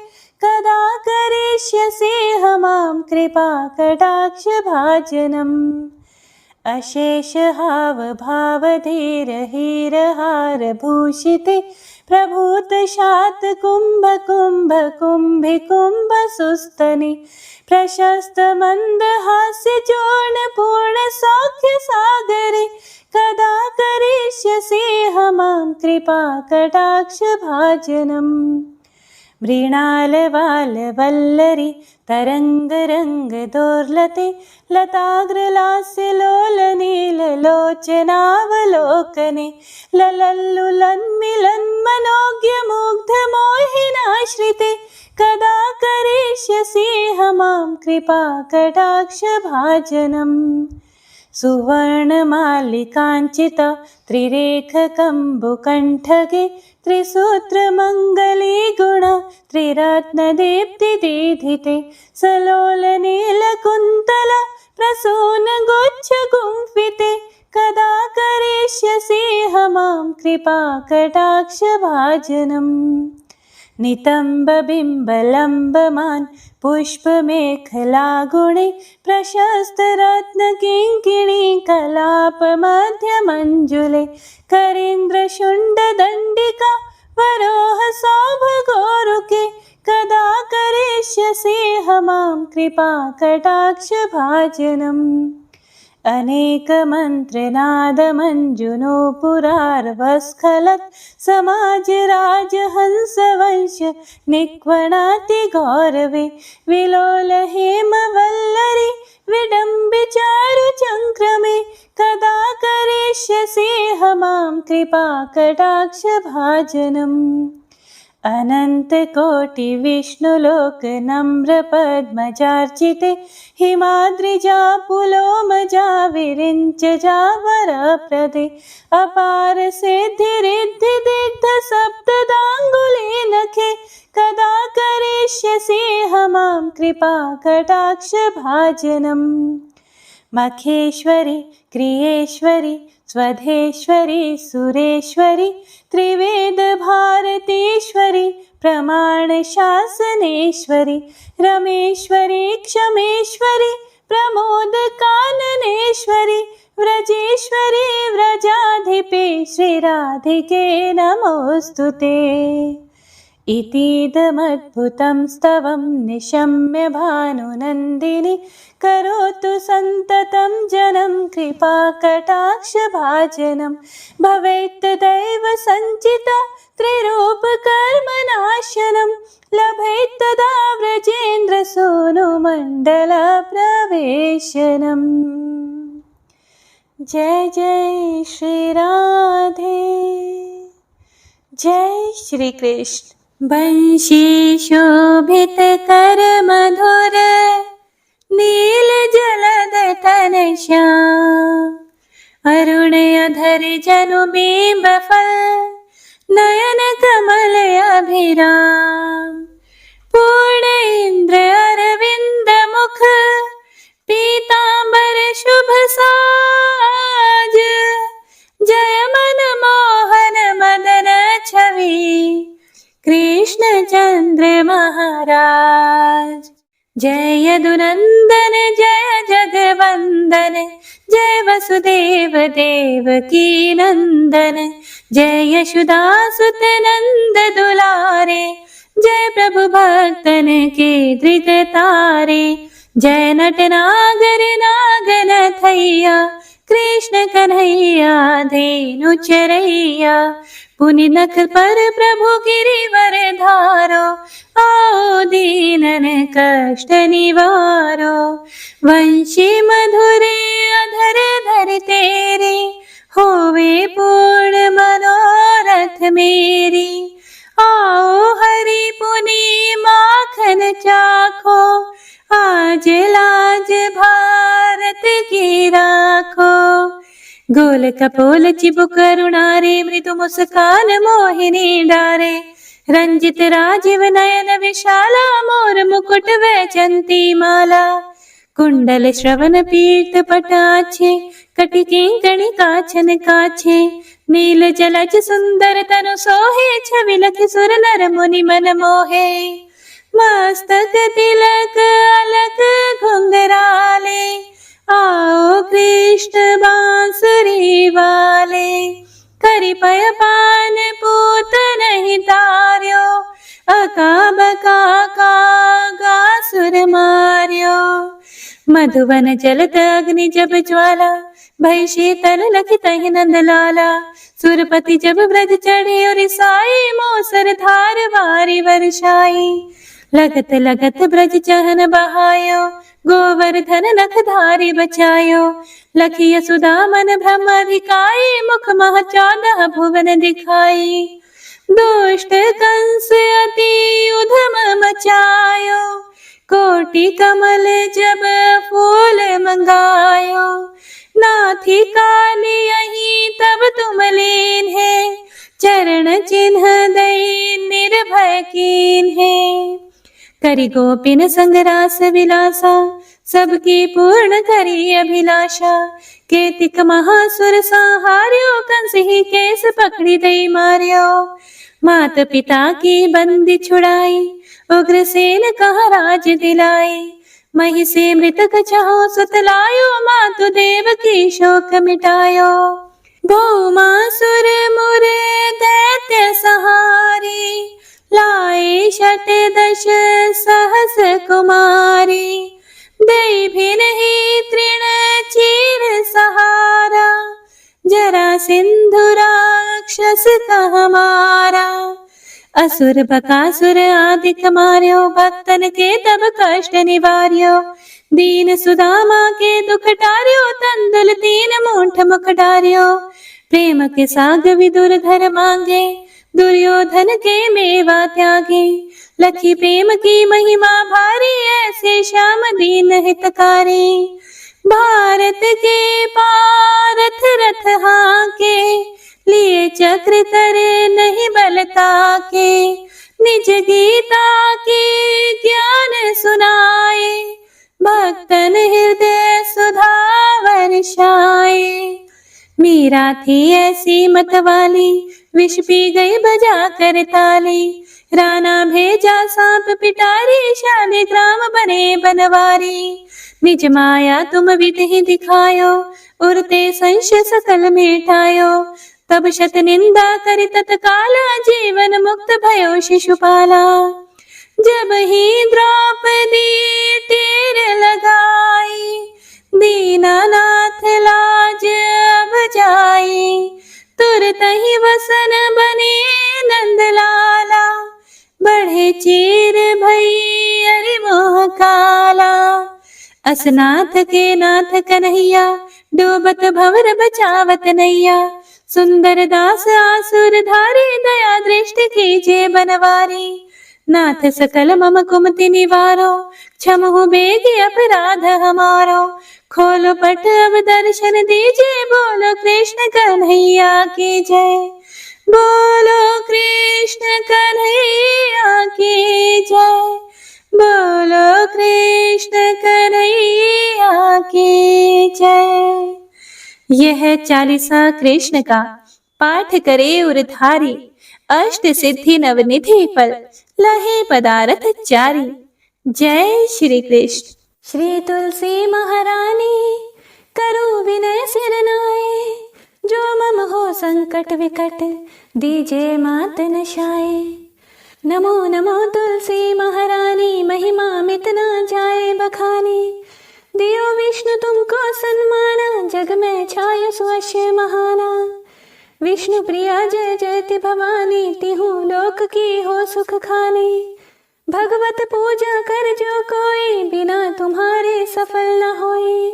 कदा करिष्यसि मां कृपा कटाक्ष भाजनम्। अशेष हाव भावधीर हीरहार भूषिते प्रभूत शात कुंभ कुंभ कुंभि कुंभ सुस्तने प्रशस्त मंद हास्य चूर्ण पूर्ण सौख्य सागरे कदा करिष्यसि मां कृपा कटाक्ष भाजनम्। मृणालवाल वल्लरी तरंगरंग दोर्लते लताग्रलास्य लोलनीललोचनावलोकने ललल्लुलन्मिलन्मनोज्ञ मुग्ध मोहिनाश्रिते कदा करिष्यसि मां कृपा कटाक्ष भाजनम्। सुवर्णमालिकाञ्चित त्रिरेखकम्बुकण्ठगे त्रिसूत्रमङ्गली गुण त्रिरत्नदीप्तिदीधिते सलोलनीलकुन्तल प्रसूनगुच्छ गुम्फिते कदा करिष्यसि मां कृपा कटाक्ष भाजनम्। नितम्बबिम्बलम्बमान् पुष्पमेखलागुणे प्रशस्तरत्नकिङ्किणी कलापमध्यमञ्जुले करीन्द्रशुण्डदण्डिका वरोह सौभगोरुके कदा करिष्यसि मां कृपा कटाक्ष भाजनम्। अनेकमन्त्रनादमञ्जुनोपुरार्वस्खलत् समाजराजहंसवंश निक्वणाति गौरवे विलोल हेमवल्लरी विडम्बिचारुचङ्क्रमे कदा करिष्यसि मां कृपा कटाक्ष भाजनम्। अनन्तकोटि विष्णुलोक नम्र पद्मजार्चिते हिमाद्रिजा पुलोमजा विरिञ्चजा वरप्रदे अपार सिद्धिरिद्धि दिग्ध सप्तदाङ्गुले नखे कदा करिष्यसि मां कृपा कटाक्ष भाजनम्। मखेश्वरि क्रियेश्वरि स्वधेश्वरि सुरेश्वरि त्रिवेद भारतीश्वरि प्रमाणशासनेश्वरि रमेश्वरि क्षमेश्वरि प्रमोद काननेश्वरि व्रजेश्वरि व्रजाधिपे श्रीराधिके नमोऽस्तुते। इतीदमद्भुतं स्तवं निशम्य भानुनन्दिनी करोतु सन्ततं जनं कृपा कटाक्ष भाजनं भवेत् तदैव सञ्चिता त्रिरूपकर्मनाशनं लभेत् तदा व्रजेन्द्र सोनुमण्डल प्रवेशनम्। जय जय श्री राधे, जय श्री कृष्ण। बंशी शोभित कर मधुर नील जलद तन श्याम अरुण अधर जनु बिंब फल नयन कमल अभिराम पूर्ण इंद्र अरविंद मुख पीतांबर शुभ साज जय मन मोहन मदन छवि कृष्ण चंद्र महाराज। जय यदुनंदन जय जगवंदन जय वसुदेव देवकी नंदन जय यशोदासुत नंद दुलारे जय प्रभु भक्तन के धृत तारे जय नटनागर नागनथैया कृष्ण कन्हैया धेनु चरैया पुनि नख पर प्रभु गिरिवर धारो, आओ दीनन कष्ट निवारो। वंशी मधुरे अधर धर तेरे, होवे पूर्ण मनोरथ मेरी। आओ हरि पुनि माखन चाखो, आज लाज भारत की राखो। गोल कपोल चिबुक करुणारे, मृदु मुस्कान मोहिनी डारे। रंजित राजीव नयन विशाला, मोर मुकुट वैजंती माला। कुंडल श्रवण पीत पटाछे, कटि किंकणी काछन काछे। नील जलज सुंदर तनु सोहे, छवि लखि सुर नर मुनि मन मोहे। मस्तक तिलक अलक घुंघराले, आओ कृष्ण बांसुरी वाले। करि पय पान पूत नहीं तार्यो, अका बका कागा सुर मार्यो। मधुवन जलत अग्नि जब ज्वाला, भय शीतल लखि तहि नंद लाला। सुरपति जब ब्रज चढ़े और साई, मोसर धार वारी वर्षाई। लगत लगत ब्रज चहन बहायो, गोवर्धन नख धारी बचायो। लखी यशोदा मन ब्रह्म अधिकाई, मुख मह 14 भुवन दिखाई। दुष्ट कंस अति उधम मचायो, कोटि कमल जब फूल मंगायो। नाथी काली यही तब तुम लीन है, चरण चिन्ह दई निर्भय कीन है। करि गोपिन संग रास विलासा, सबकी पूर्ण करी अभिलाषा। केतिक महासुर संहार्यो, कंस ही केस पकड़ी दई मार्यो। मात पिता की बंदी छुड़ाई, उग्रसेन कहा राज दिलाई। मही से मृतक छहो सुत लायो, मातु देव की शोक मिटायो। भौमासुर मुर दैत्य सहारी, लाए 68 सहस कुमारी। दई भी नहीं तृण चीर सहारा, जरा सिंधु राक्षस का हमारा। असुर बकासुर आदिक मार्यो, भक्तन के तब कष्ट निवार्यो। दीन सुदामा के दुख टार्यो, तंदुल 3 मूठ मुख डार्यो। प्रेम के साग विदुर धर मांगे, दुर्योधन के मेवा त्यागे। लखी प्रेम की महिमा भारी, ऐसे श्याम दीन हितकारी। भारत के पारथ रथ हाके, लिए चक्र करे नहीं बलता के। निज गीता के ज्ञान सुनाए, भक्तन हृदय सुधा वर्षाए। मीरा थी ऐसी मतवाली, विष पी गई बजा कर ताली। राणा भेजा सांप पिटारी, शालिग्राम बने बनवारी। निज माया तुम विधि दिखायो, उरते संशय सकल मिटायो। तब शत निंदा करि तत्काला, जीवन मुक्त भयो शिशुपाला। जब ही द्रौपदी टेर लगाई, दीनानाथ लाज अब जाई। तुरत ही वसन बने नंदलाला, बढ़े चीर भई अरि मोह काला। असनाथ के नाथ कन्हैया, डूबत भंवर बचावत नैया। सुंदर दास आसुर धारी, दया दृष्टि कीजे बनवारी। नाथ सकल मम कुमति निवारो, क्षमहु बेगी अपराध हमारो। खोलो पट अब दर्शन दीजिए, बोलो कृष्ण कन्हैया की जय। बोलो कृष्ण कन्हैया की जय। बोलो कृष्ण कन्हैया की जय। यह 40वां कृष्ण का पाठ करे उरधारी, अष्ट सिद्धि नवनिधि फल लहे पदारथ चारी। जय श्री कृष्ण। श्री तुलसी महारानी, करो विनय सिर नाए। जो मम हो संकट विकट, दीजे मात नशाए। नमो नमो तुलसी महारानी, महिमा मिट ना जाए बखानी। दियो विष्णु तुमको सन्माना, जग में छायो सुअश्य महाना। विष्णु प्रिया जय जयति भवानी, तिहु लोक की हो सुख खानी। भगवत पूजा कर जो कोई, बिना तुम्हारे सफल न होई।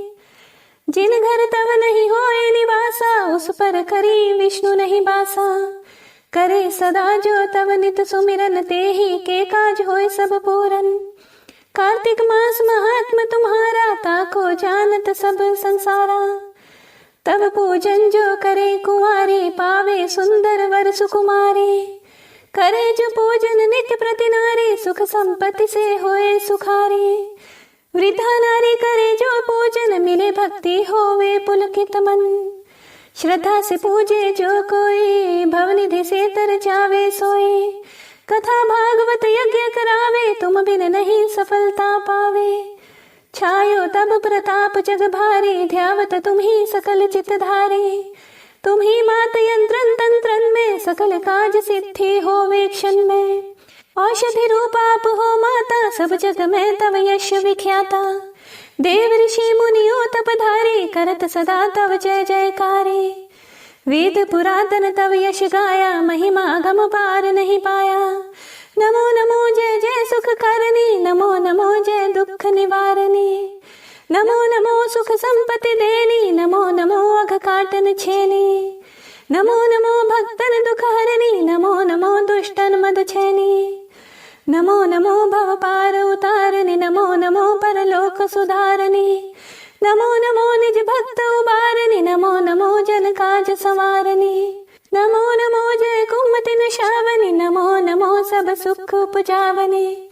जिन घर तव नहीं होए निवासा, उस पर करी विष्णु नहीं बासा। करे सदा जो तव नित सुमिरन, ते ही के काज होए सब पूरन। कार्तिक मास महात्म तुम्हारा, ताको जानत सब संसारा। तब पूजन जो करे कुंवारी, पावे सुंदर वर सुकुमारी। करे जो पूजन नित्य प्रति नारी, सुख संपत्ति से होए सुखारी। वृद्धा नारी करे जो पूजन, मिले भक्ति होवे पुलकित मन। श्रद्धा से पूजे जो कोई, भवनिधि से तर जावे सोई। कथा भागवत यज्ञ करावे, तुम बिन नहीं सफलता पावे। छायो तब प्रताप जग भारी, ध्यावत तुम ही सकल चित धारी। तुम ही मात यंत्रन तंत्रन में, सकल काज सिद्धि होवे क्षण में। औषधि रूप आप हो माता, सब जग में तव यश विख्याता। देव ऋषि मुनियो तपधारी, करत सदा तव जय जयकारी। वेद पुरातन तव यश गाया, महिमा अगम पार नहीं पाया। नमो नमो जय जय सुख करनी, नमो नमो जय दुख निवारणी। नमो नमो सुख संपत्ति देनी, नमो नमो अघ काटन छेनी। नमो नमो भक्तन दुख हरनी, नमो नमो दुष्टन मद छेनी। नमो नमो भव पार उतारनी, नमो नमो परलोक सुधारनी। नमो नमो निज भक्त उबारनी, नमो नमो जन काज संवारनी। नमो नमो जय कुमति निशावनी, नमो नमो सब सुख उपजावनी।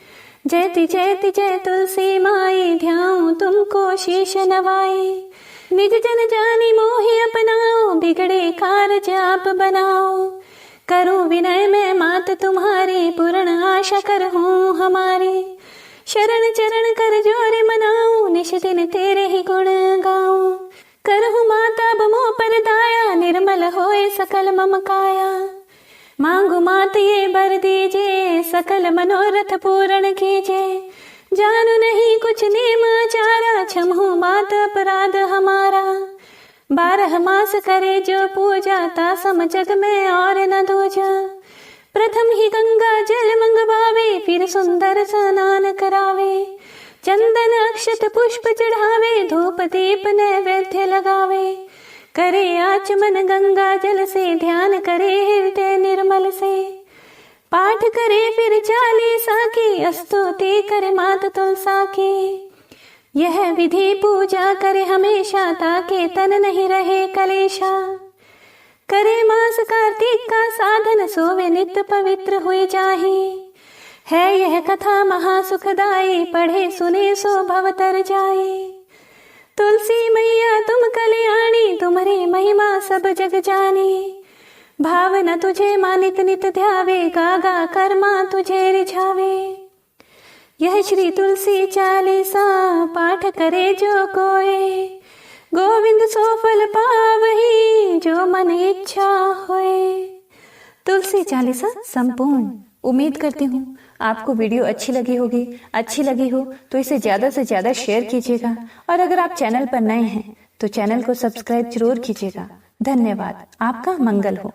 जयति जयति जय तुलसी माई, ध्याऊं तुमको शीश नवाई। निज जन जानी मोहि अपनाओ, बिगड़े कारज आप बनाओ। करूं विनय में मात तुम्हारी, पूर्ण आशा करहूं हमारी। शरण चरण कर जोर मनाऊं, निश दिन तेरे ही गुण गाऊं। करहूं माता बमो पर दाया, निर्मल होए सकल मम काया। मांगू मात ये बर दीजिए, सकल मनोरथ पूर्ण कीजिए। जानू नहीं कुछ नेम आचारा, क्षमहु मात अपराध हमारा। 12 मास करे जो पूजा, ता सम जग में और न दूजा। प्रथम ही गंगा जल मंगवावे, फिर सुंदर स्नान करावे। चंदन अक्षत पुष्प चढ़ावे, धूप दीप नैवेद्य लगावे। करे आचमन गंगा जल से, ध्यान करे हृदय निर्मल से। पाठ करे फिर चालीसा की, स्तुति करे मात तुलसा की। यह विधि पूजा करे हमेशा, ताके तन नहीं रहे कलेशा। करे मास कार्तिक का साधन, सोवे नित्य पवित्र हुए जाही। है यह कथा महासुखदाई, पढ़े सुने सो भव तर जाए। तुलसी मैया तुम कल्याणी, तुम्हारी महिमा सब जग जानी। भावना तुझे मानित नित ध्यावे, गागा कर्मा तुझे रिझावे। यह श्री तुलसी चालीसा, पाठ करे जो कोई। गोविंद सो फल पावही, जो मन इच्छा होए। तुलसी चालीसा संपूर्ण। उम्मीद करती हूँ आपको वीडियो अच्छी लगी होगी। अच्छी लगी हो तो इसे ज़्यादा से ज़्यादा शेयर कीजिएगा, और अगर आप चैनल पर नए हैं तो चैनल को सब्सक्राइब जरूर कीजिएगा। धन्यवाद। आपका मंगल हो।